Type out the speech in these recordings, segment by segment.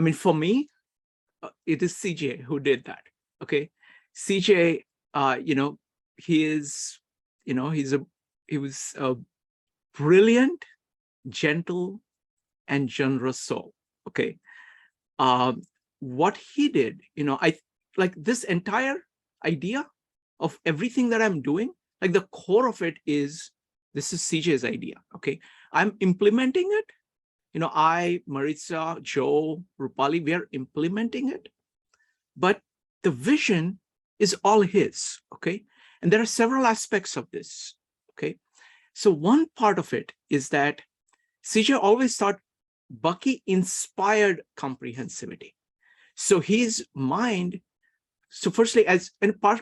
I mean, for me, it is CJ who did that. Okay, CJ, he is, he was a brilliant, gentle, and generous soul. Okay, what he did, I like this entire idea of everything that I'm doing. Like the core of it is, this is CJ's idea. Okay, I'm implementing it. I, Maritza, Joe, Rupali, we are implementing it. But the vision is all his. Okay, and there are several aspects of this. Okay, so one part of it is that CJ always thought Bucky inspired comprehensivity. So his mind, so firstly,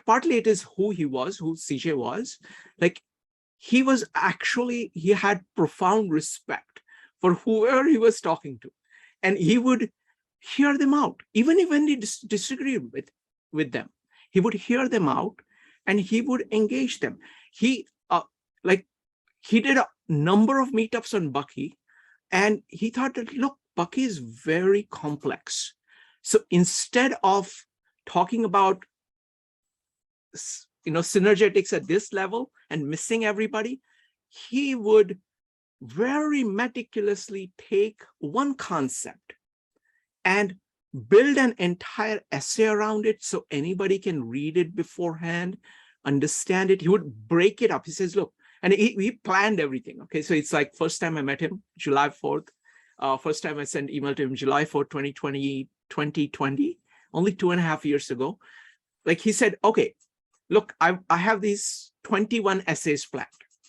partly it is who he was, who CJ was. Like he had profound respect for whoever he was talking to. And he would hear them out, even when he disagreed with them. He would hear them out and he would engage them. He did a number of meetups on Bucky, and he thought that, look, Bucky is very complex. So instead of talking about synergetics at this level and missing everybody, he would very meticulously take one concept and build an entire essay around it so anybody can read it beforehand, understand it. He would break it up. He says, look, and he planned everything. Okay, so it's like first time I met him, July 4th. First time I sent email to him, July 4th, 2020, only 2.5 years ago. Like he said, okay, look, I have these 21 essays planned.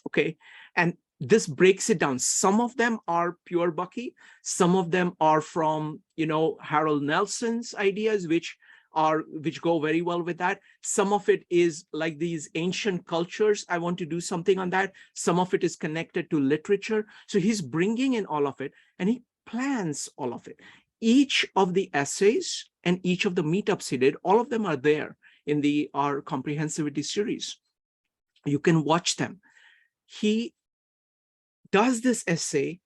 Okay, and this breaks it down. Some of them are pure Bucky. Some of them are from, Harold Nelson's ideas, which go very well with that. Some of it is like these ancient cultures. I want to do something on that. Some of it is connected to literature. So he's bringing in all of it and he plans all of it. Each of the essays and each of the meetups he did, all of them are there in our Comprehensivity series. You can watch them. He does this essay,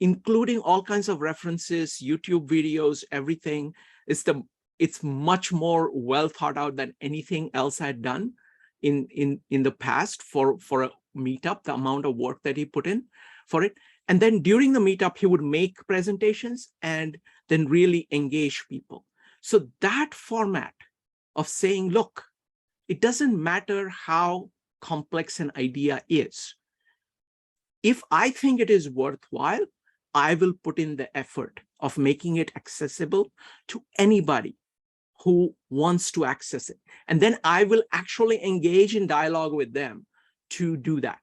including all kinds of references, YouTube videos, everything. It's much more well thought out than anything else I had done in the past for a meetup, the amount of work that he put in for it. And then during the meetup, he would make presentations and then really engage people. So that format of saying, look, it doesn't matter how complex an idea is. If I think it is worthwhile, I will put in the effort of making it accessible to anybody who wants to access it. And then I will actually engage in dialogue with them to do that.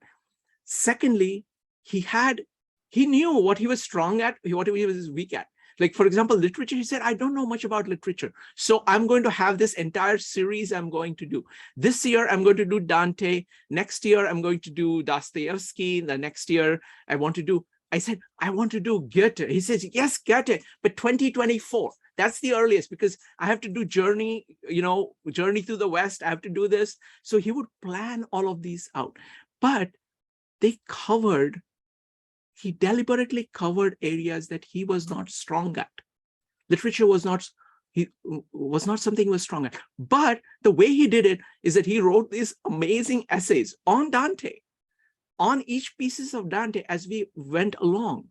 Secondly, he knew what he was strong at, what he was weak at. Like, for example, literature, he said, I don't know much about literature. So I'm going to have this entire series I'm going to do. This year, I'm going to do Dante. Next year, I'm going to do Dostoevsky. The next year, I said, I want to do Goethe. He says, yes, Goethe, but 2024. That's the earliest because I have to do Journey through the West. I have to do this. So he would plan all of these out. But he deliberately covered areas that he was not strong at. Literature was not something he was strong at. But the way he did it is that he wrote these amazing essays on Dante, on each pieces of Dante as we went along.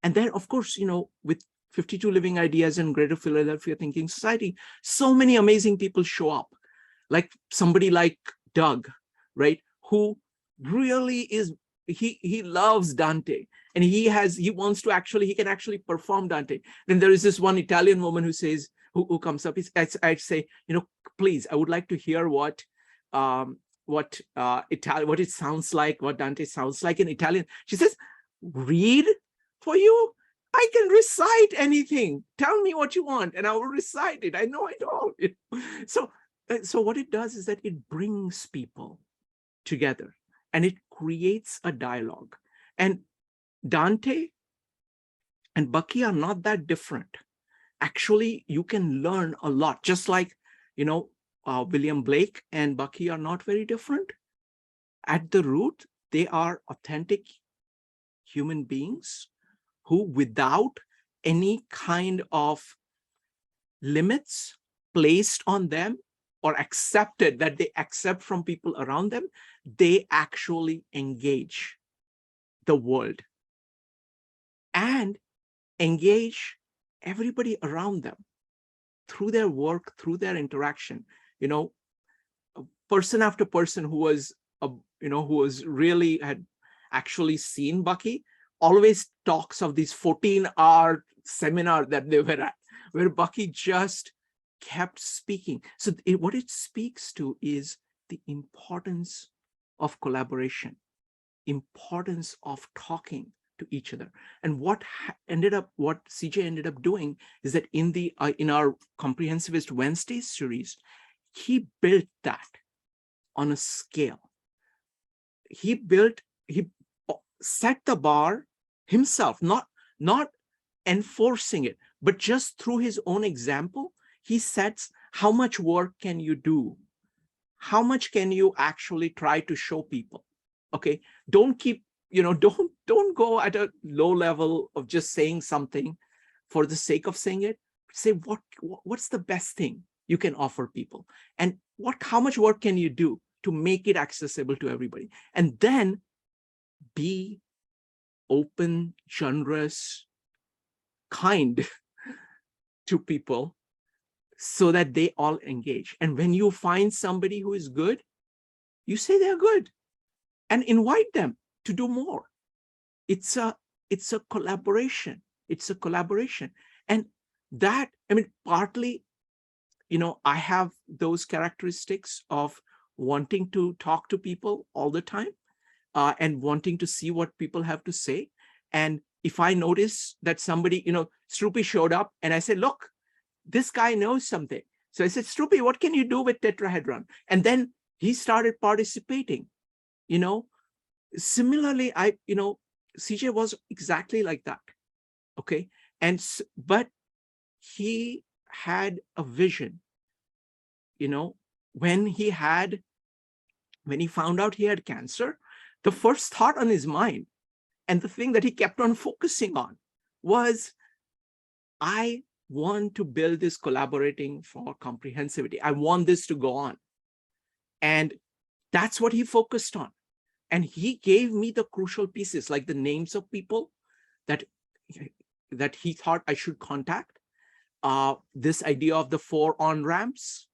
And then, of course, with 52 Living Ideas and Greater Philadelphia Thinking Society, so many amazing people show up. Like somebody like Doug, right? Who really is, he loves Dante and he can actually perform Dante. Then there is this one Italian woman who comes up. I'd say, please, I would like to hear what it sounds like, what Dante sounds like in Italian. She says, read for you? I can recite anything. Tell me what you want and I will recite it. I know it all. So what it does is that it brings people together and it creates a dialogue. And Dante and Bucky are not that different. Actually, you can learn a lot, just like, William Blake and Bucky are not very different. At the root, they are authentic human beings who, without any kind of limits placed on them or accepted, that they accept from people around them, they actually engage the world and engage everybody around them through their work, through their interaction. You know, person after person who was, who was really had actually seen Bucky always talks of these 14-hour seminar that they were at, where Bucky just kept speaking. So what it speaks to is the importance of collaboration, importance of talking to each other. And what CJ ended up doing is that in our Comprehensivist Wednesdays series, he built that on a scale. He set the bar himself, not enforcing it, but just through his own example, he sets how much work can you do? How much can you actually try to show people? Okay, don't keep, don't go at a low level of just saying something for the sake of saying it. Say what's the best thing you can offer people, and how much work can you do to make it accessible to everybody? And then be open, generous, kind to people so that they all engage. And when you find somebody who is good, you say they're good and invite them to do more. It's a collaboration. It's a collaboration. And that, partly, I have those characteristics of wanting to talk to people all the time, and wanting to see what people have to say. And if I notice that somebody, Stroopy showed up and I said, look, this guy knows something. So I said, Stroopy, what can you do with tetrahedron? And then he started participating. Similarly, CJ was exactly like that. Okay. But he had a vision, when he found out he had cancer, the first thought on his mind and the thing that he kept on focusing on was, I want to build this collaborating for comprehensivity. I want this to go on. And that's what he focused on. And he gave me the crucial pieces, like the names of people that he thought I should contact, this idea of the 4 on-ramps,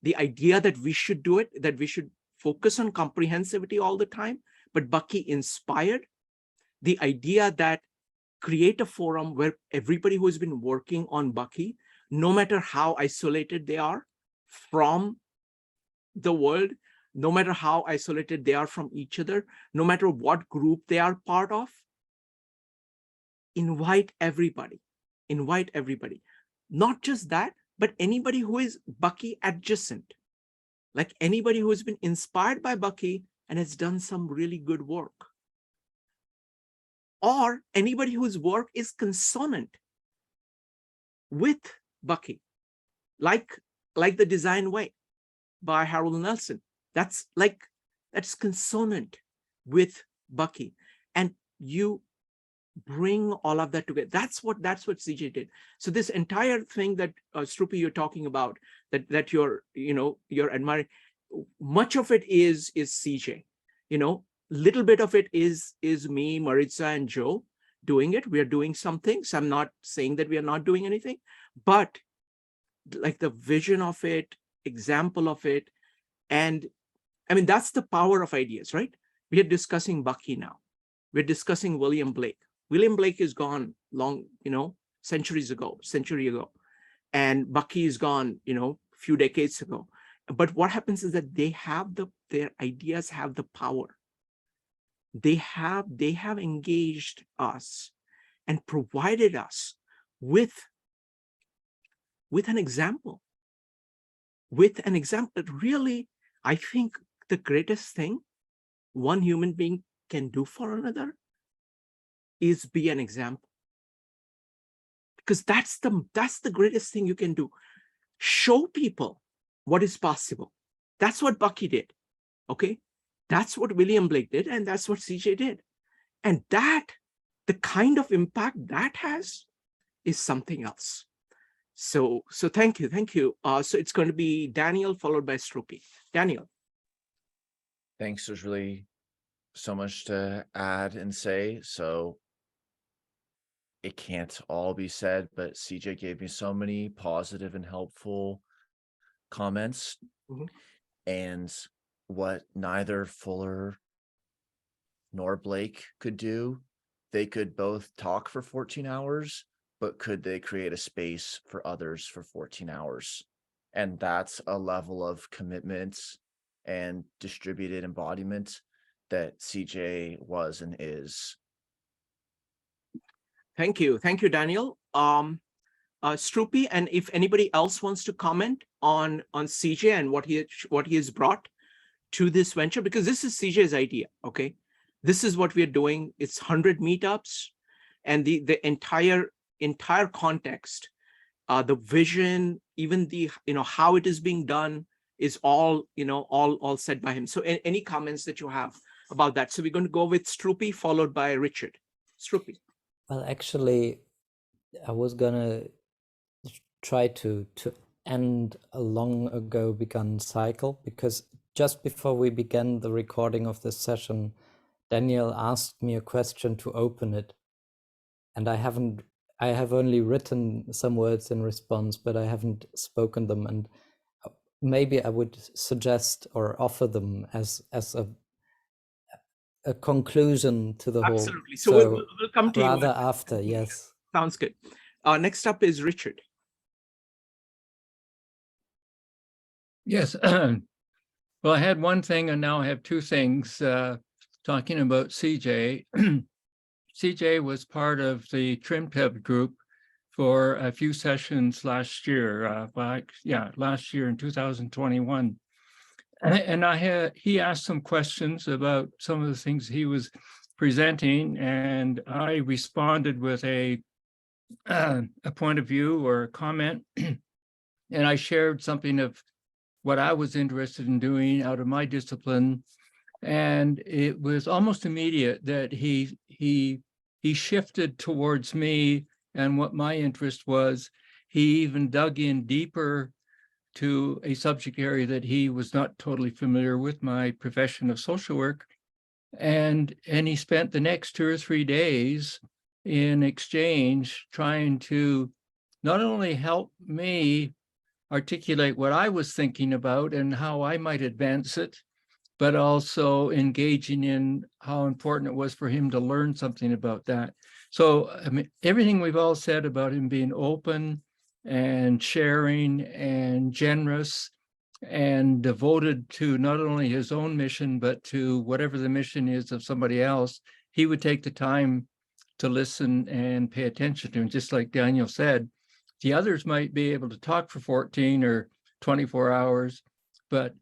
the idea that we should do it, that we should focus on comprehensivity all the time, but Bucky inspired the idea that create a forum where everybody who has been working on Bucky, no matter how isolated they are from the world, no matter how isolated they are from each other, no matter what group they are part of, invite everybody. Not just that, but anybody who is Bucky adjacent, like anybody who has been inspired by Bucky and has done some really good work, or anybody whose work is consonant with Bucky, like The Design Way by Harold Nelson. That's consonant with Bucky, and you bring all of that together. That's what CJ did. So this entire thing that Stroopy, you're talking about, that you're admiring, much of it is CJ. Little bit of it is me, Maritza, and Joe doing it. We are doing some things. I'm not saying that we are not doing anything, but like the vision of it, example of it, and that's the power of ideas, right? We are discussing Bucky now. We're discussing William Blake. William Blake is gone long, century ago, and Bucky is gone, few decades ago. But what happens is that their ideas have the power. They have engaged us and provided us with an example. Really, I think the greatest thing one human being can do for another is be an example. Because that's the greatest thing you can do. Show people what is possible. That's what Bucky did. Okay? That's what William Blake did, and that's what CJ did. And the kind of impact that has is something else. So thank you. So it's going to be Daniel followed by Stroopy. Daniel. Thanks. There's really so much to add and say, so it can't all be said, but CJ gave me so many positive and helpful comments. Mhm. And what neither Fuller nor Blake could do, they could both talk for 14 hours, but could they create a space for others for 14 hours? And that's a level of commitment and distributed embodiment that CJ was and is. Thank you, Daniel. Stroopy, and if anybody else wants to comment on CJ and what he has brought to this venture, because this is CJ's idea. Okay, this is what we are doing. It's 100 meetups, and the entire context, the vision, even the how it is being done is all all said by him. So any comments that you have about that? So we're going to go with Stroopy followed by Richard. Stroopy. Well, actually, I was gonna try to end a long ago begun cycle, because just before we began the recording of this session, Daniel asked me a question to open it, and I have only written some words in response, but I haven't spoken them, and maybe I would suggest or offer them as a conclusion to the Absolutely. whole. So we'll come to rather you after. Yes. Sounds good. Next up is Richard. Yes. Well, I had one thing and now I have two things. Talking about CJ. CJ was part of the TrimTeb group for a few sessions last year. Last year in 2021. And he asked some questions about some of the things he was presenting, and I responded with a point of view or a comment, and I shared something of what I was interested in doing out of my discipline. And it was almost immediate that he shifted towards me and what my interest was. He even dug in deeper to a subject area that he was not totally familiar with, my profession of social work. And he spent the next 2 or 3 days in exchange trying to not only help me articulate what I was thinking about and how I might advance it, but also engaging in how important it was for him to learn something about that. So, I mean, everything we've all said about him being open and sharing and generous and devoted to not only his own mission, but to whatever the mission is of somebody else, he would take the time to listen and pay attention to. And just like Daniel said, the others might be able to talk for 14 or 24 hours, but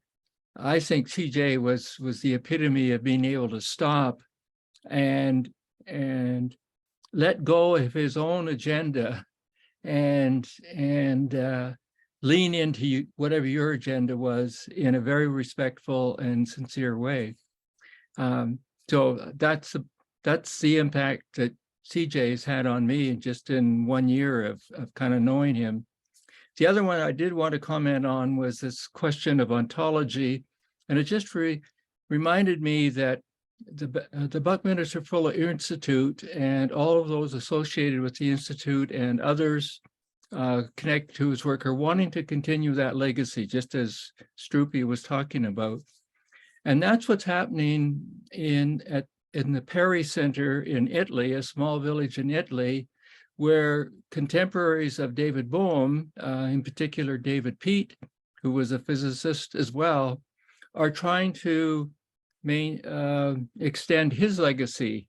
I think CJ was the epitome of being able to stop and let go of his own agenda and lean into whatever your agenda was in a very respectful and sincere way. So that's the impact that CJ's had on me just in 1 year of kind of knowing him. The other one I did want to comment on was this question of ontology, and it just reminded me that the Buckminster Fuller Institute and all of those associated with the Institute and others connected to his work are wanting to continue that legacy, just as Stroopy was talking about. And that's what's happening in the Perry Center in Italy, a small village in Italy, where contemporaries of David Bohm, in particular David Peat, who was a physicist as well, are trying to extend his legacy.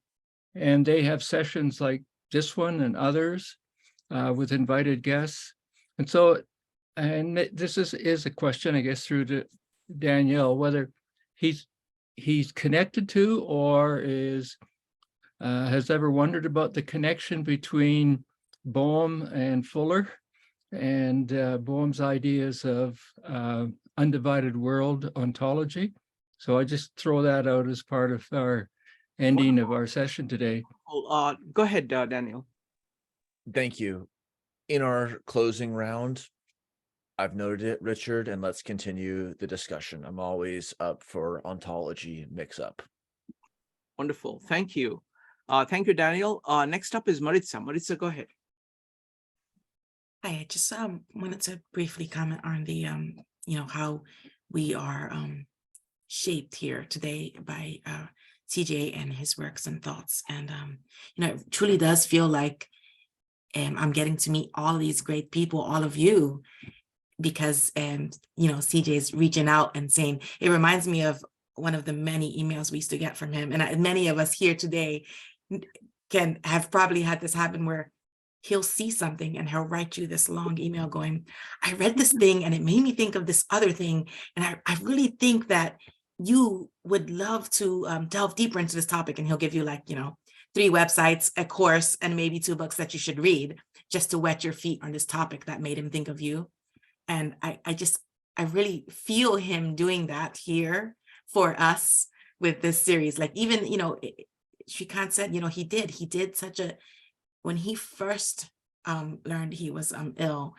And they have sessions like this one and others with invited guests. And so, and this is a question, I guess, through to Danielle, whether he's connected to or has ever wondered about the connection between Bohm and Fuller and Bohm's ideas of undivided world ontology. So I just throw that out as part of our ending of our session today. Go ahead, Daniel. Thank you. In our closing round, I've noted it, Richard, and let's continue the discussion. I'm always up for ontology mix-up. Wonderful. Thank you. Thank you, Daniel. Next up is Maritza. Maritza, go ahead. Hi, I just wanted to briefly comment on the how we are shaped here today by CJ and his works and thoughts, and it truly does feel like I'm getting to meet all these great people, all of you, because CJ is reaching out and saying, it reminds me of one of the many emails we used to get from him, and many of us here today can have probably had this happen where he'll see something and he'll write you this long email going, I read this thing and it made me think of this other thing. And I really think that you would love to delve deeper into this topic. And he'll give you 3 websites, a course, and maybe 2 books that you should read just to wet your feet on this topic that made him think of you. And I really feel him doing that here for us with this series. Like even, Shrikant said, he did such a, when he first learned he was ill,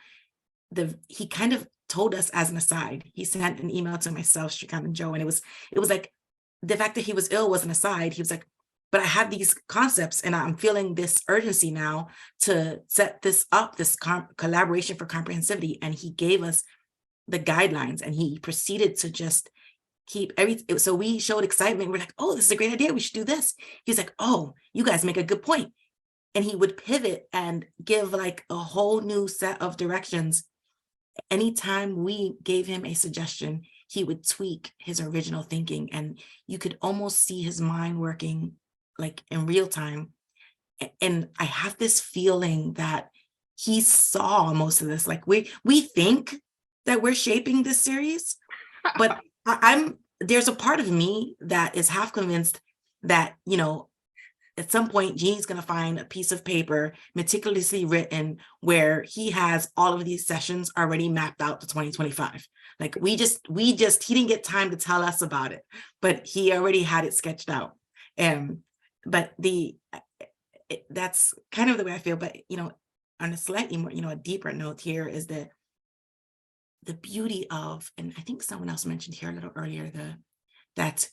he kind of told us as an aside. He sent an email to myself, Shrikant, and Joe, and it was like the fact that he was ill was an aside. He was like, but I have these concepts and I'm feeling this urgency now to set this up, this collaboration for comprehensivity. And he gave us the guidelines and he proceeded to just keep everything. So we showed excitement. We're like, oh, this is a great idea. We should do this. He's like, oh, you guys make a good point. And he would pivot and give like a whole new set of directions. Anytime we gave him a suggestion, he would tweak his original thinking. And you could almost see his mind working like in real time. And I have this feeling that he saw most of this. Like we think that we're shaping this series, but there's a part of me that is half convinced that, at some point, Genie's going to find a piece of paper meticulously written where he has all of these sessions already mapped out to 2025. Like he didn't get time to tell us about it, but he already had it sketched out. But that's kind of the way I feel. But, on a slightly more, a deeper note here is the beauty of, and I think someone else mentioned here a little earlier, that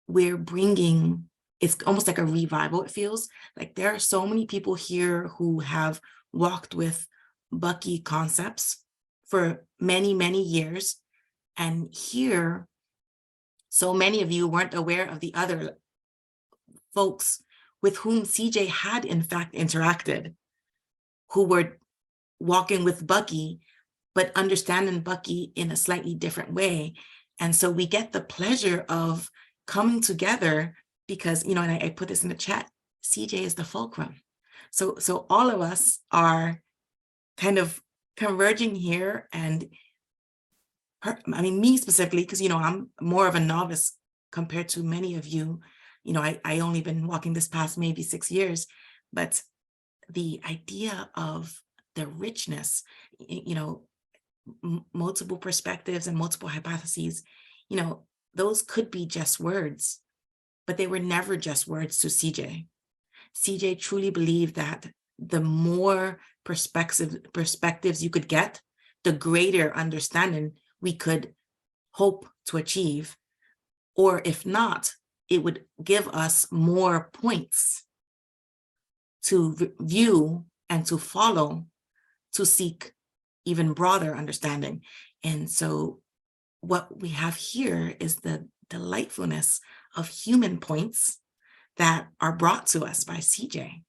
we're bringing, it's almost like a revival. It feels like there are so many people here who have walked with Bucky concepts for many, many years. And here, so many of you weren't aware of the other folks with whom CJ had in fact interacted, who were walking with Bucky, but understanding Bucky in a slightly different way. And so we get the pleasure of coming together because, and I put this in the chat, CJ is the fulcrum. So all of us are kind of converging here. And me specifically, because, I'm more of a novice compared to many of you. I only been walking this past maybe 6 years, but the idea of the richness, multiple perspectives and multiple hypotheses, those could be just words, but they were never just words to CJ. CJ truly believed that the more perspectives you could get, the greater understanding we could hope to achieve. Or if not, it would give us more points to view and to follow, to seek even broader understanding. And so what we have here is the delightfulness of human points that are brought to us by CJ.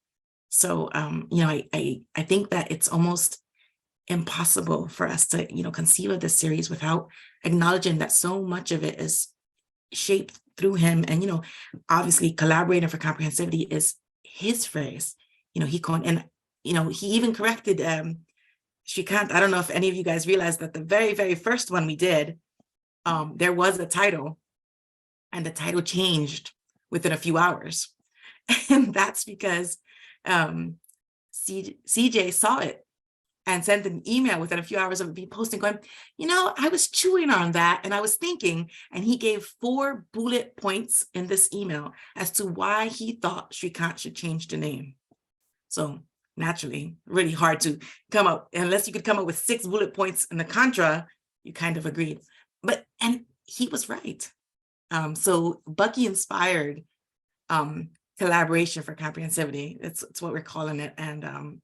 So, I think that it's almost impossible for us to, conceive of this series without acknowledging that so much of it is shaped through him. And, obviously collaborating for comprehensivity is his phrase. He even corrected Shrikant. I don't know if any of you guys realized that the very, very first one we did, there was a title and the title changed within a few hours. And that's because CJ saw it and sent an email within a few hours of it being posted going, I was chewing on that and I was thinking, and he gave 4 bullet points in this email as to why he thought Shrikant should change the name. So naturally really hard to come up, unless you could come up with 6 bullet points in the contra, you kind of agreed. And he was right. So Bucky inspired collaboration for comprehensivity. It's what we're calling it. And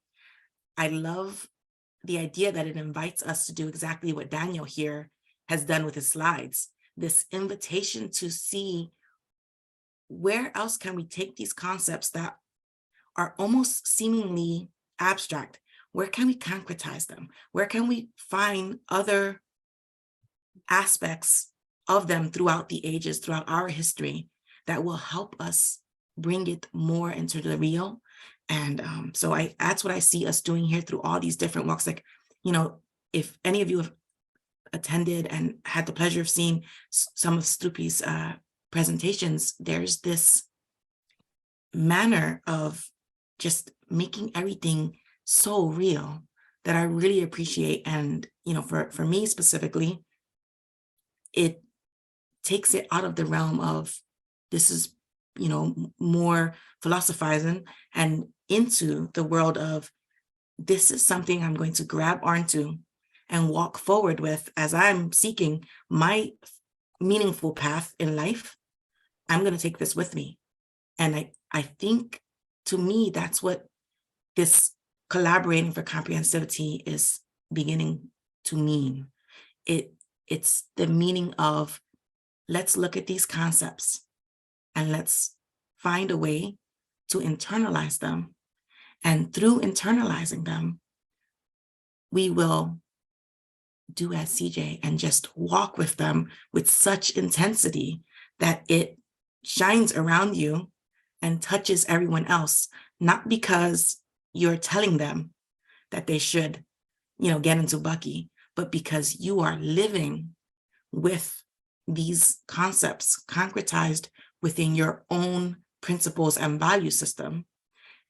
I love the idea that it invites us to do exactly what Daniel here has done with his slides, this invitation to see where else can we take these concepts that are almost seemingly abstract. Where can we concretize them? Where can we find other aspects of them throughout the ages, throughout our history, that will help us bring it more into the real? And so that's what I see us doing here through all these different walks. Like, if any of you have attended and had the pleasure of seeing some of Stupi's presentations, there's this manner of just making everything so real that I really appreciate. And, for me specifically, it takes it out of the realm of this is, more philosophizing, and into the world of this is something I'm going to grab onto and walk forward with as I'm seeking my meaningful path in life. I'm going to take this with me. And I think, to me, that's what this collaborating for comprehensivity is beginning to mean. It's the meaning of, let's look at these concepts and let's find a way to internalize them. And through internalizing them, we will do as CJ and just walk with them with such intensity that it shines around you and touches everyone else, not because you're telling them that they should, get into Bucky, but because you are living with these concepts concretized within your own principles and value system,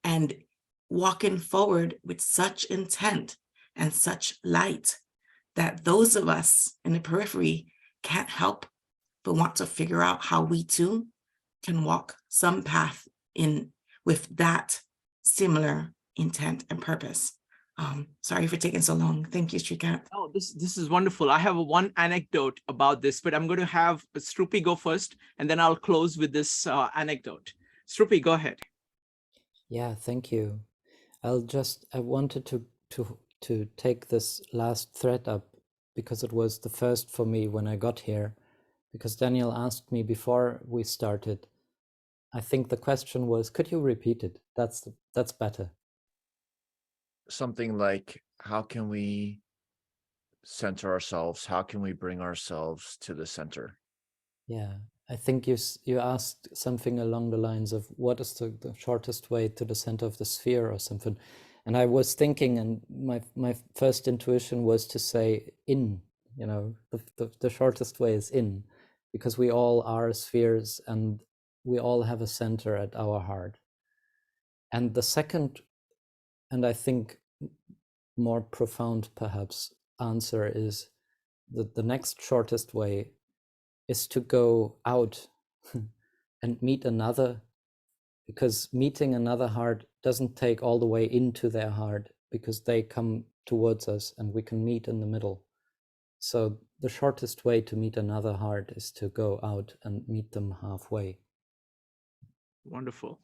and walking forward with such intent and such light that those of us in the periphery can't help but want to figure out how we too can walk some path in with that similar intent and purpose. Sorry for taking so long. Thank you, Shrikant. Oh, this is wonderful. I have one anecdote about this, but I'm going to have Strupi go first, and then I'll close with this anecdote. Strupi, go ahead. Yeah, thank you. I wanted to take this last thread up because it was the first for me when I got here, because Daniel asked me before we started. I think the question was, could you repeat it? That's better. Something like, how can we center ourselves? How can we bring ourselves to the center? Yeah, I think you asked something along the lines of what is the shortest way to the center of the sphere or something. And I was thinking, and my first intuition was to say in, the shortest way is in, because we all are spheres and we all have a center at our heart. And the second, and I think more profound perhaps, answer is that the next shortest way is to go out and meet another, because meeting another heart doesn't take all the way into their heart, because they come towards us and we can meet in the middle. So the shortest way to meet another heart is to go out and meet them halfway. Wonderful.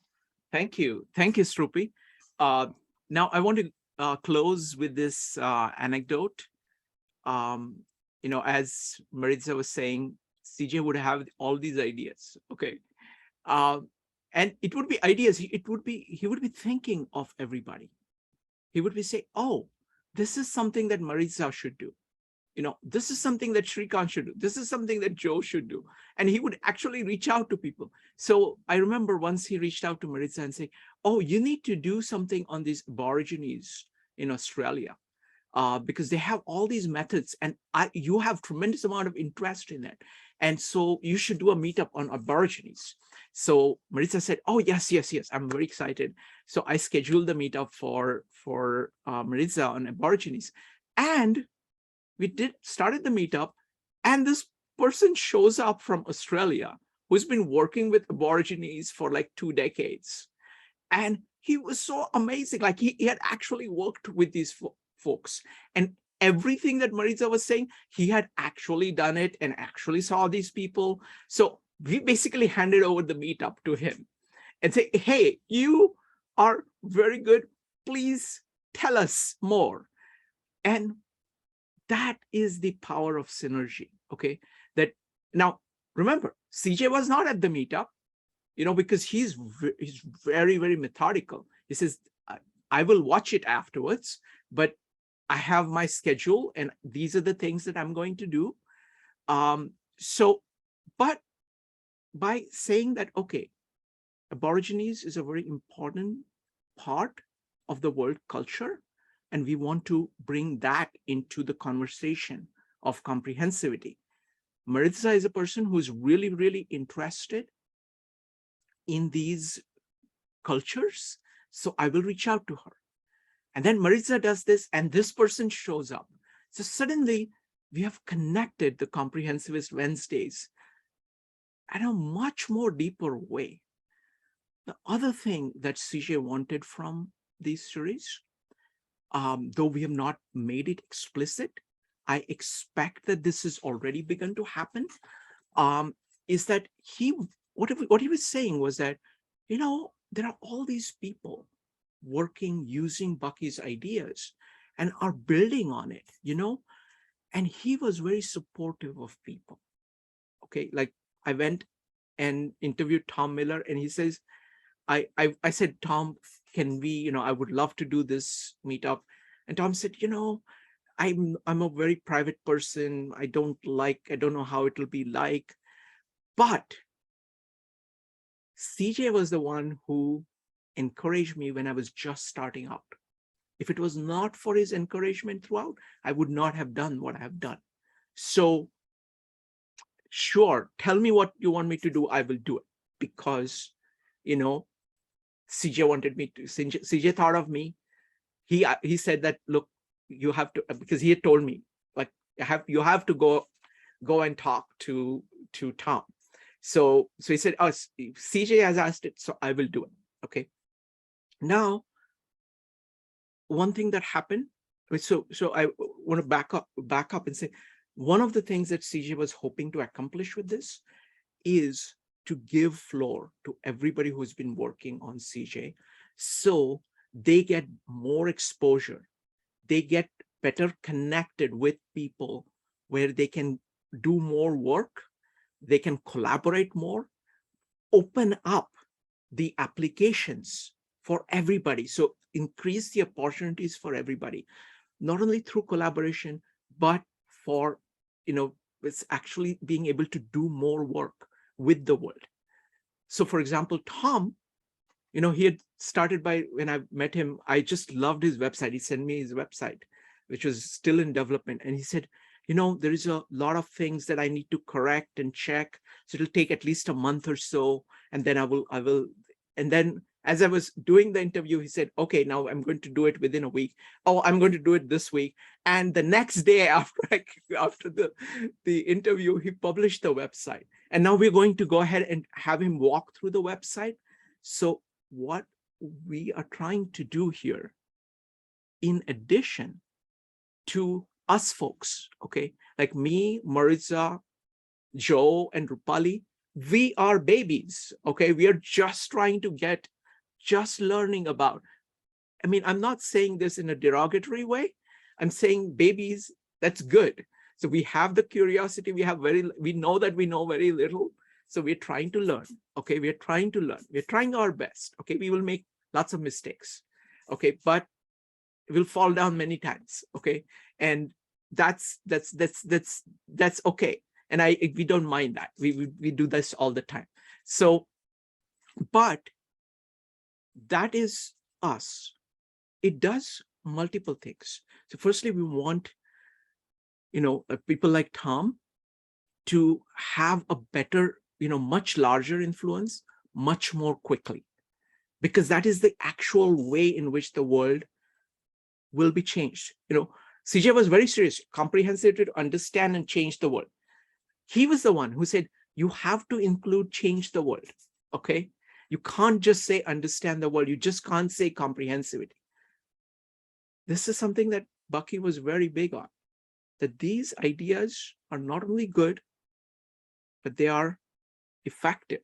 Thank you. Thank you, Strupi. Now I want to close with this anecdote. As Maritza was saying, CJ would have all these ideas. Okay. And it would be ideas. He would be thinking of everybody. He would be saying, oh, this is something that Maritza should do. This is something that Shrikant should do. This is something that Joe should do. And he would actually reach out to people. So I remember once he reached out to Maritza and say, oh, you need to do something on these Aborigines in Australia. Because they have all these methods and you have tremendous amount of interest in it. And so you should do a meetup on Aborigines. So Maritza said, oh, yes, I'm very excited. So I scheduled the meetup for Maritza on Aborigines. And we started the meetup, and this person shows up from Australia who's been working with Aborigines for like 2 decades. And he was so amazing. Like he had actually worked with these folks, and everything that Maritza was saying, he had actually done it and actually saw these people. So we basically handed over the meetup to him and say, hey, you are very good. Please tell us more. And that is the power of synergy. Okay. That now remember, CJ was not at the meetup, because he's very, very methodical. He says, I will watch it afterwards, but I have my schedule and these are the things that I'm going to do. But by saying that, okay, Aborigines is a very important part of the world culture, and we want to bring that into the conversation of comprehensivity. Maritza is a person who's really, really interested in these cultures. So I will reach out to her. And then Maritza does this, and this person shows up. So suddenly we have connected the Comprehensivist Wednesdays in a much more deeper way. The other thing that CJ wanted from these series, though we have not made it explicit, I expect that this has already begun to happen, is that what he was saying was that, there are all these people working using Bucky's ideas and are building on it, and he was very supportive of people. Okay, like I went and interviewed Tom Miller, and he says, I said, Tom, can we, I would love to do this meetup. And Tom said, I'm a very private person. I don't know how it'll be like. But CJ was the one who encouraged me when I was just starting out. If it was not for his encouragement throughout, I would not have done what I have done. So sure, tell me what you want me to do. I will do it because, CJ wanted me to. CJ thought of me. He said that, look, you have to, because he had told me, like, you have to go and talk to Tom. So he said, oh, CJ has asked it, so I will do it. Okay. Now, one thing that happened, so I want to back up and say, one of the things that CJ was hoping to accomplish with this is to give floor to everybody who's been working on CJ, so they get more exposure, they get better connected with people where they can do more work, they can collaborate more, open up the applications for everybody. So increase the opportunities for everybody, not only through collaboration, but for, it's actually being able to do more work with the world. So for example, Tom, he had started by, when I met him, I just loved his website. He sent me his website, which was still in development. And he said, there is a lot of things that I need to correct and check. So it'll take at least a month or so. And then I will, and then as I was doing the interview, he said, okay, now I'm going to do it within a week. Oh, I'm going to do it this week. And the next day after the interview, he published the website. And now we're going to go ahead and have him walk through the website. So what we are trying to do here, in addition to us folks, okay, like me, Maritza, Joe, and Rupali, we are babies, okay? We are just trying to just learning about. I mean, I'm not saying this in a derogatory way. I'm saying babies, that's good. So we have the curiosity, we know that we know very little. So we're trying to learn, okay? We're trying to learn. We're trying our best, okay? We will make lots of mistakes, okay? But we'll fall down many times, okay? And that's okay. And we don't mind that. We do this all the time. So, but that is us. It does multiple things. So firstly, we want, people like Tom to have a better, much larger influence, much more quickly, because that is the actual way in which the world will be changed. CJ was very serious, comprehensive to understand and change the world. He was the one who said, you have to include change the world, okay? You can't just say understand the world. You just can't say comprehensivity. This is something that Bucky was very big on, that these ideas are not only good, but they are effective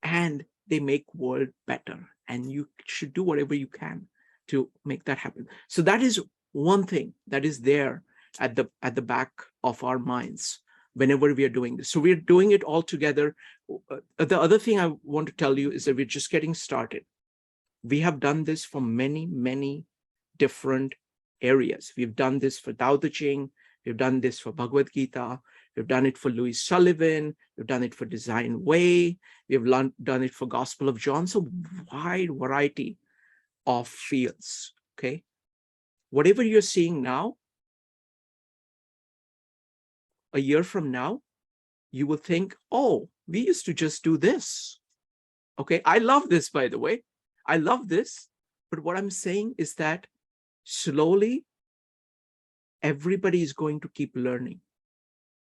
and they make world better. And you should do whatever you can to make that happen. So that is one thing that is there at the back of our minds whenever we are doing this. So we're doing it all together. The other thing I want to tell you is that we're just getting started. We have done this for many, many different areas. We've done this for Tao Te Ching. We've done this for Bhagavad Gita. We've done it for Louis Sullivan. We've done it for Design Way. We've done it for Gospel of John. So wide variety of fields, okay? Whatever you're seeing now, a year from now, you will think, oh, we used to just do this. Okay, I love this, by the way. I love this. But what I'm saying is that slowly, everybody is going to keep learning.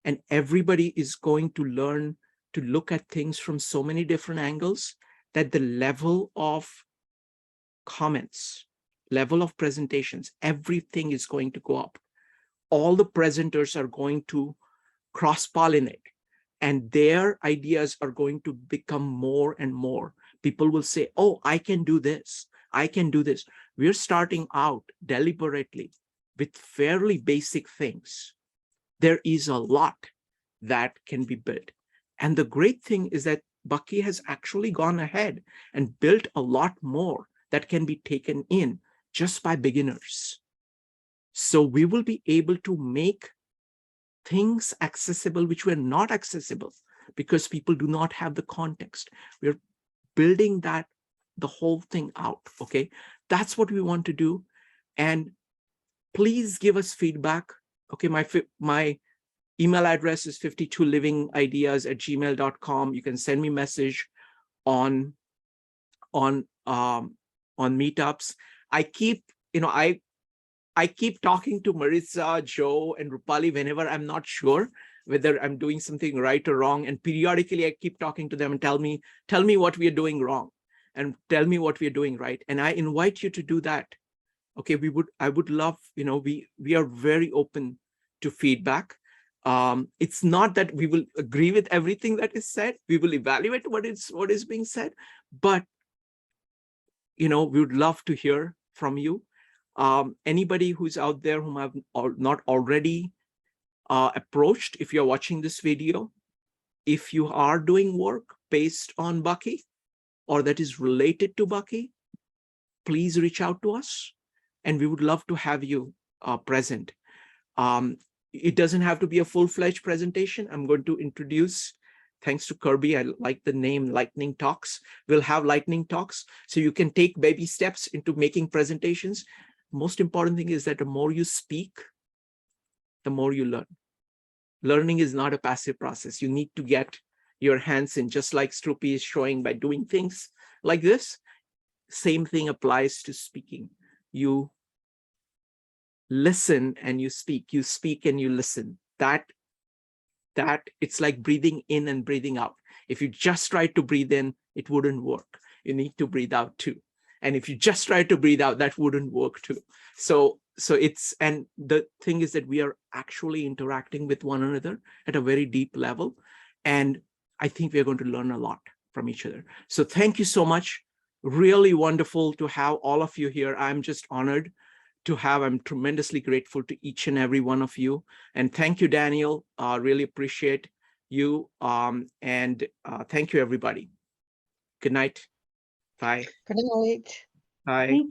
And everybody is going to learn to look at things from so many different angles that the level of comments, level of presentations, everything is going to go up. All the presenters are going to cross-pollinate, and their ideas are going to become more and more. People will say, oh, I can do this. I can do this. We're starting out deliberately with fairly basic things. There is a lot that can be built. And the great thing is that Bucky has actually gone ahead and built a lot more that can be taken in just by beginners. So we will be able to make things accessible which were not accessible because people do not have the context. We're building that, the whole thing out, okay? That's what we want to do. And please give us feedback. Okay, my email address is 52livingideas@gmail.com. You can send me a message on meetups. I keep talking to Maritza, Joe, and Rupali whenever I'm not sure whether I'm doing something right or wrong. And periodically I keep talking to them and tell me what we are doing wrong and tell me what we are doing right. And I invite you to do that. Okay, I would love, we are very open to feedback. It's not that we will agree with everything that is said. We will evaluate what is being said, but we would love to hear from you. Anybody who's out there whom I've not already approached, if you're watching this video, if you are doing work based on Bucky or that is related to Bucky, please reach out to us and we would love to have you present. It doesn't have to be a full-fledged presentation. I'm going to introduce, thanks to Kirby, I like the name Lightning Talks. We'll have lightning talks so you can take baby steps into making presentations. Most important thing is that the more you speak, the more you learn. Learning is not a passive process. You need to get your hands in, just like Strupi is showing by doing things like this. Same thing applies to speaking. You listen and you speak and you listen. That it's like breathing in and breathing out. If you just try to breathe in, it wouldn't work. You need to breathe out too. And if you just try to breathe out, that wouldn't work too. So and the thing is that we are actually interacting with one another at a very deep level. And I think we're going to learn a lot from each other. So thank you so much. Really wonderful to have all of you here. I'm just honored to have. I'm tremendously grateful to each and every one of you. And thank you, Daniel. Really appreciate you. And thank you, everybody. Good night. Bye. Good night. Bye.